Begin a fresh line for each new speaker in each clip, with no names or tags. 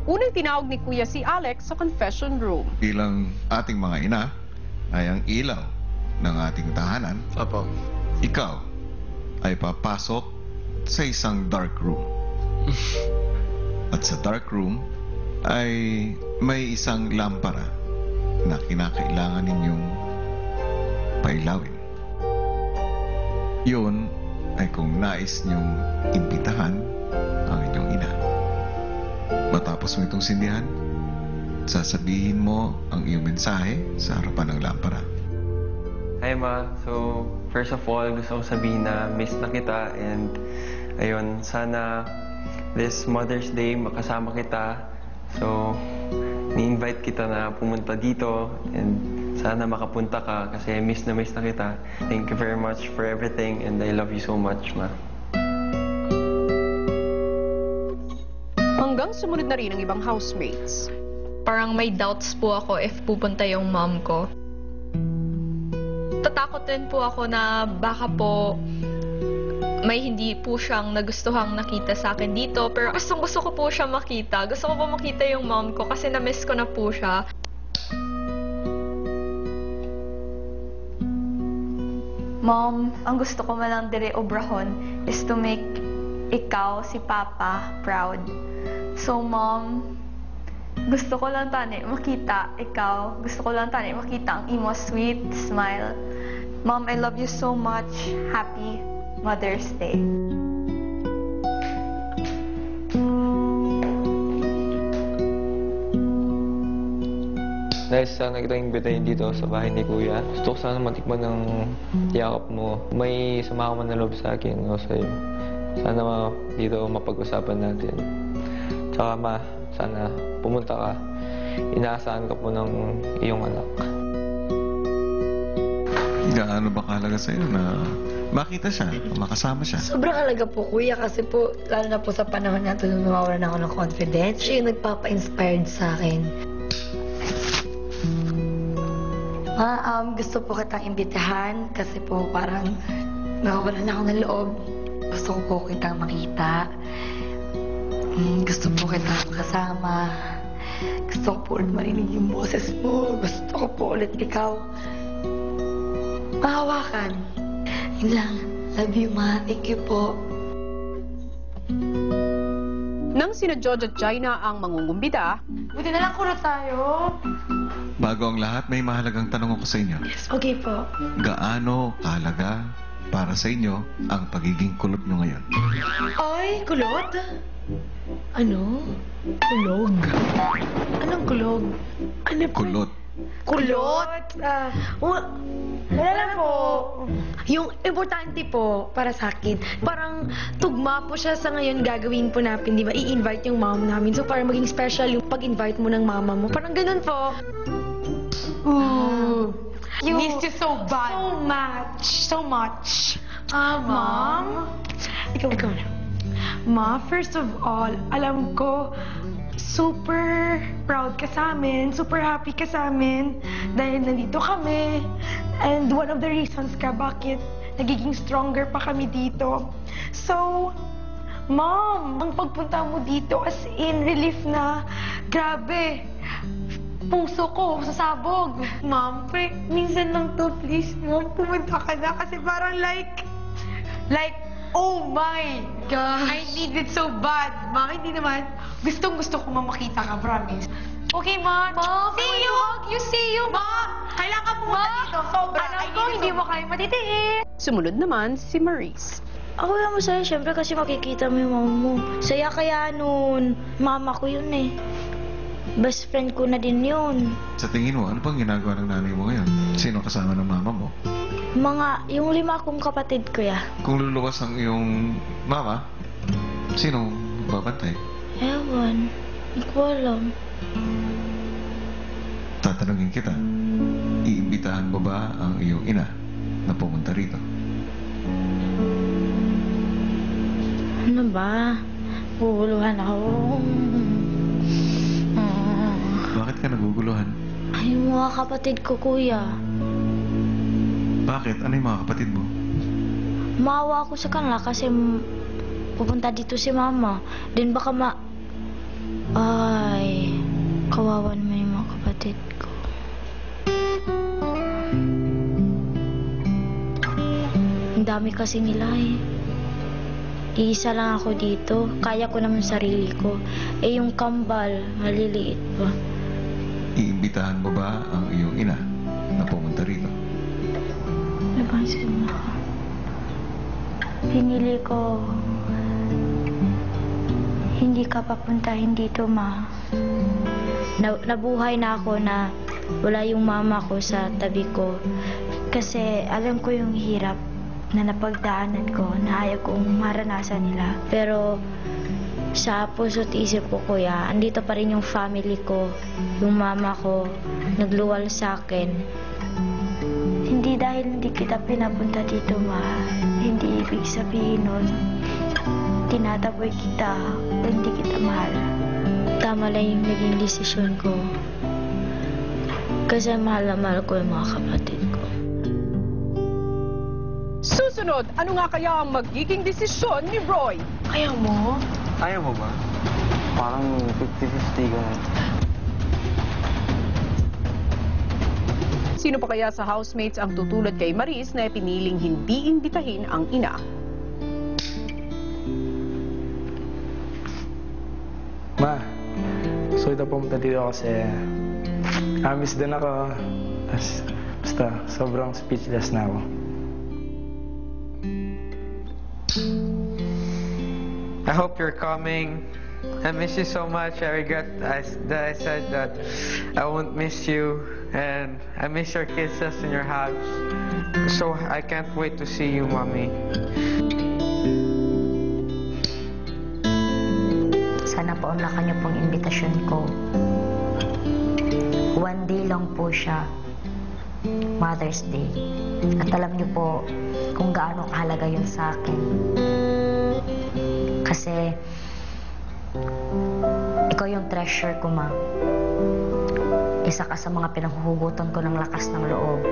Unang tinawag ni Kuya si Alex sa confession room.
Bilang ating mga ina ay ang ilaw ng ating tahanan,
Apo.
ikaw ay papasok sa isang dark room. At sa dark room ay may isang lampara na kinakailangan ninyong pailawin. Yun ay kung nais niyong imbitahan ang inyong ina. Matapos mo itong sindihan, sasabihin mo ang iyong mensahe sa harapan ng lampara.
Hi Ma, so first of all gusto kong sabihin na miss na kita and ayun, sana this Mother's Day makasama kita. So ni-invite kita na pumunta dito and sana makapunta ka kasi miss na kita. Thank you very much for everything and I love you so much, Ma.
Hanggang sumunod na rin ang ibang housemates.
Parang may doubts po ako if pupunta yung mom ko. Tatakot din po ako na baka po may hindi po siyang nagustuhang nakita sa akin dito. Pero gusto ko po siya makita. Gusto ko po makita yung mom ko kasi na-miss ko na po siya.
Mom, ang gusto ko man lang dire obrahon is to make ikaw, si Papa, proud. So, Mom, gusto ko lang tani makita ikaw. Gusto ko lang tani makita ang imo sweet smile. Mom, I love you so much. Happy Mother's Day.
Dahil sana kita imbitahin dito sa bahay ni Kuya. Gusto ko sana matikman ng yakap mo. May sumama man na loob sa akin o sa'yo. Sana dito mapag-usapan natin. Tsaka Ma, sana pumunta ka. Inaasahan ka po ng iyong anak.
Gaano ba kahalaga sa'yo na makita siya, makasama siya?
Sobrang halaga po, Kuya, kasi po, lalo na po sa panahon natin nung nawawalan ako ng confidence, siya yung nagpapa-inspired sa akin. Gusto po kitang imbitahan kasi po parang nawawalan ako ng loob. Gusto ko po kitang makita. Gusto po kitang makasama. Gusto ko po ulit marinig yung boses mo. Gusto ko po ulit ikaw mahawakan. Yun lang. Love you, Ma. Thank you po.
Nang sina George at Jaina ang mangungumbida,
Buti na lang kurot tayo.
Bago ang lahat, may mahalagang tanong ako sa inyo.
Yes, okay po.
Gaano kahalaga para sa inyo ang pagiging kulot nyo ngayon?
Ay, kulot? Ano? Kulog? Anong kulog? Ano po?
Kulot.
Kulot? Wala lang po. Yung importante po para sa akin, parang tugma po siya sa ngayon gagawin po natin, di ba? I-invite yung mom namin. So, para maging special yung pag-invite mo ng mama mo. Parang ganun po. Ooh.
Miss you so bad.
So much. So much. Mom? Ikaw na.
Ma, first of all, alam ko, super proud ka sa amin, super happy ka sa amin dahil nandito kami. And one of the reasons ka bakit nagiging stronger pa kami dito. So, Mom, ang pagpunta mo dito as in relief na, grabe, puso ko sasabog. Mom, minsan lang to, please, Mom, pumunta ka na kasi parang like, oh my God, I need it so bad. Ma, hindi naman, gustong-gusto ko makita ka, promise. Okay, Ma.
Mom,
See you,
Ma, kailangan pumunta dito. Sobra.
Alam ko, hindi mo kayo matitiis.
sumunod naman si Maurice.
Ako lang masaya, syempre, kasi makikita mo yung mama mo. Saya kaya nun. Mama ko yun eh. Best friend ko na din yun.
Sa tingin mo, ano pang ginagawa ng nanay mo ngayon? Sino kasama ng mama mo?
Yung 5 kong kapatid ko ya.
Kung luluwas ang iyong mama, sino babantay?
Ewan. Hindi ko alam.
Tatanungin kita, iimbitahan mo ba ang iyong ina na pumunta rito?
Ano ba? Guguluhan ako.
Bakit ka naguguluhan?
Ay, yung mga kapatid ko, kuya.
Bakit? Ano yung mga kapatid mo?
Maawa ako sa kanila kasi pupunta dito si mama. Then baka Ay, Kawawa naman yung mga kapatid ko. Ang dami kasi nila eh. Iisa lang ako dito. Kaya ko naman sarili ko. Eh yung kambal, maliliit pa.
Iimbitahan mo ba ang iyong ina na pumunta rito?
Napansin mo ako. Pinili ko hindi ka papuntahin dito, Ma. Nabuhay na ako na wala yung mama ko sa tabi ko. Kasi alam ko yung hirap na napagdaanan ko na ayaw kong maranasan nila. Pero sa puso't isip ko, kuya, andito pa rin yung family ko, yung mama ko, nagluwal sa akin. Hindi dahil hindi kita pinapunta dito, Ma. Hindi ibig sabihin nun tinataboy kita o hindi kita mahal. Tama lang yung naging desisyon ko. Kasi mahal na mahal ko yung mga kapatid ko.
Susunod, ano nga kaya ang magiging desisyon ni Roy?
Ayaw mo?
Ayaw mo ba? Parang 50-50 ka.
Sino pa kaya sa housemates ang tutulad kay Maris na piniling hindi imbitahin ang ina?
Ma, gusto kita pumunta dito kasi miss din ako. Basta, sobrang speechless na ako.
I hope you're coming. I miss you so much. I regret that I said that I won't miss you. And I miss your kisses in your hugs. So I can't wait to see you, Mommy.
Sana paunlakan niyo pong imbitasyon ko. One day lang po siya. Mother's Day. At alam niyo po kung gaano kahalaga yun sa akin. Kasi ikaw yung treasure ko, Ma. Isa ka sa mga pinaghuhugutan ko ng lakas ng loob.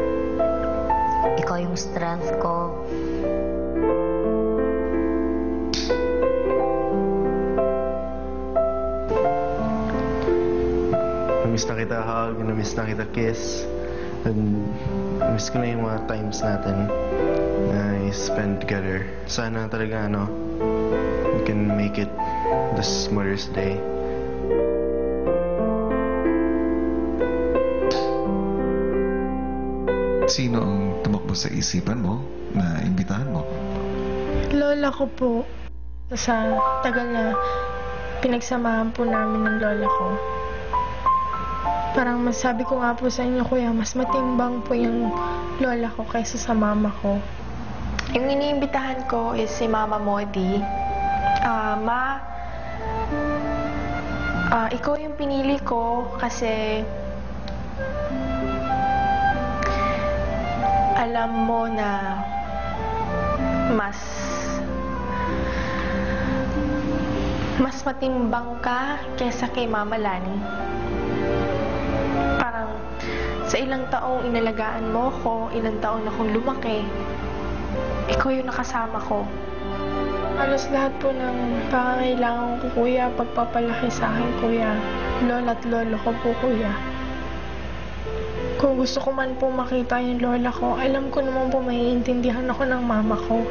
Ikaw yung strength ko.
Namiss na kita hug, namiss na kita kiss. And namiss ko na yung mga times natin na I-spend together. Sana talaga, we can make it this Mother's Day.
Sino ang tumakbo sa isipan mo na imbitahan mo?
Lola ko po. Sa tagal na pinagsamahan po namin ng lola ko. Parang masabi ko nga po sa inyo, kuya, mas matimbang po yung lola ko kaysa sa mama ko.
Yung iniimbitahan ko is si Mama Modi. Ma, ikaw yung pinili ko kasi alam mo na mas matimbang ka kesa kay Mama Lani. Parang sa ilang taong inalagaan mo ko, ilang taon akong lumaki, ikaw yung nakasama ko.
Halos lahat po ng pangangailangan ko, kuya, pagpapalaki sa akin, kuya. Lola at lolo ko po, kuya. Kung gusto ko man po makita yung lola ko, alam ko naman po maiintindihan ako ng mama ko.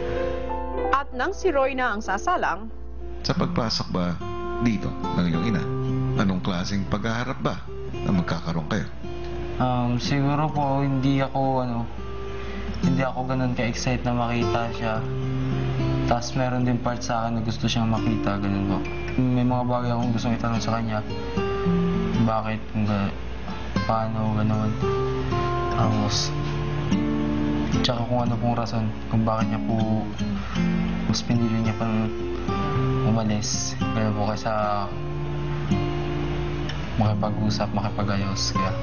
At nang si Roy na ang sasalang,
Sa pagpasok ba dito ng iyong ina, anong klaseng paghaharap ba na magkakaroon kayo?
Siguro po hindi ako ganun ka-excite na makita siya. Tapos meron din part sa akin na gusto siyang makita, ganun po. May mga bagay akong gustong itanong sa kanya. Bakit, paano, ganun. Tapos, tsaka kung ano pong rason, kung bakit niya po mas pinili niya pang umalis. Ganun po kaysa makipag-usap, makipag-ayos. Kaya,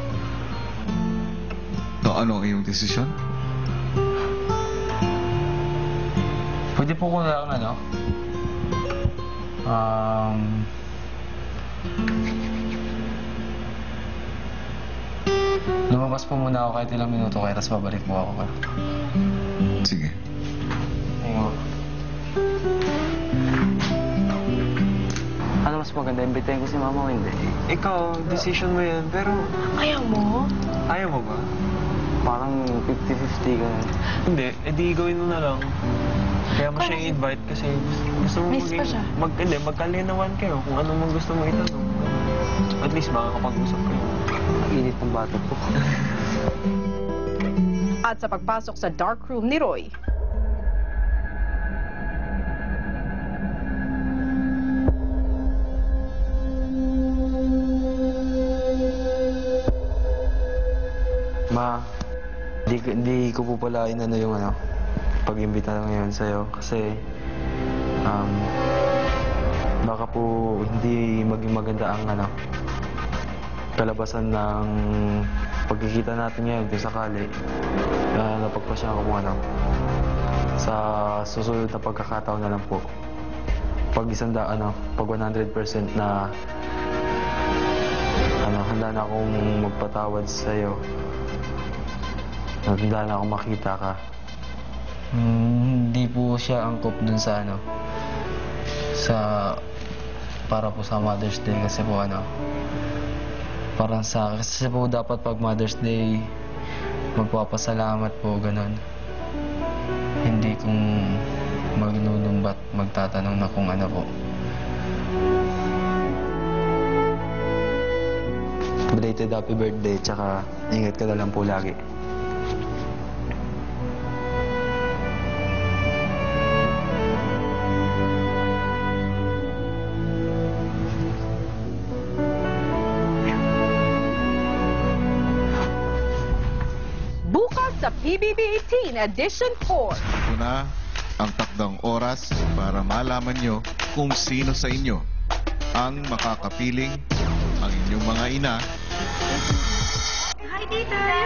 Ano ang iyong desisyon?
pwede po ko lang lumabas po muna ako kahit ilang minuto kaya tapos babalik po ako.
Sige.
Ayun. Ano
mas maganda, imbitahin ko si mama o hindi.
Ikaw, decision mo yan, pero
Ayaw mo?
ayaw mo ba?
Parang 50-50 ka.
Hindi, edi gawin mo na lang. Kaya mo siya i-invite kasi gusto mo
Miss pa siya.
magkalinawan kayo kung ano mang gusto mo itanong. At least makakapag-usap kayo.
Ang init ng bato ko.
At sa pagpasok sa dark room ni Roy,
Ma, di ko po pala inano yung pag-imbita ngayon sa'yo kasi baka po hindi maging maganda ang kalabasan ng pagkikita natin ngayon kung sakali napagpasya ko po sa susunod na pagkakataon na lang po. Pag 100% na handa na akong magpatawad sa'yo. Handa na akong makita ka. Hindi po siya angkop dun sa para po sa Mother's Day kasi po parang kasi po dapat pag Mother's Day magpapasalamat po ganun. Hindi kung magnunumbat, magtatanong na kung ano po. Belated happy birthday, tsaka ingat ka na lang po lagi.
bukas sa PBB 18 Edition 4.
Ito na ang takdang oras para malaman nyo kung sino sa inyo ang makakapiling ang inyong mga ina.
Hi, Tita!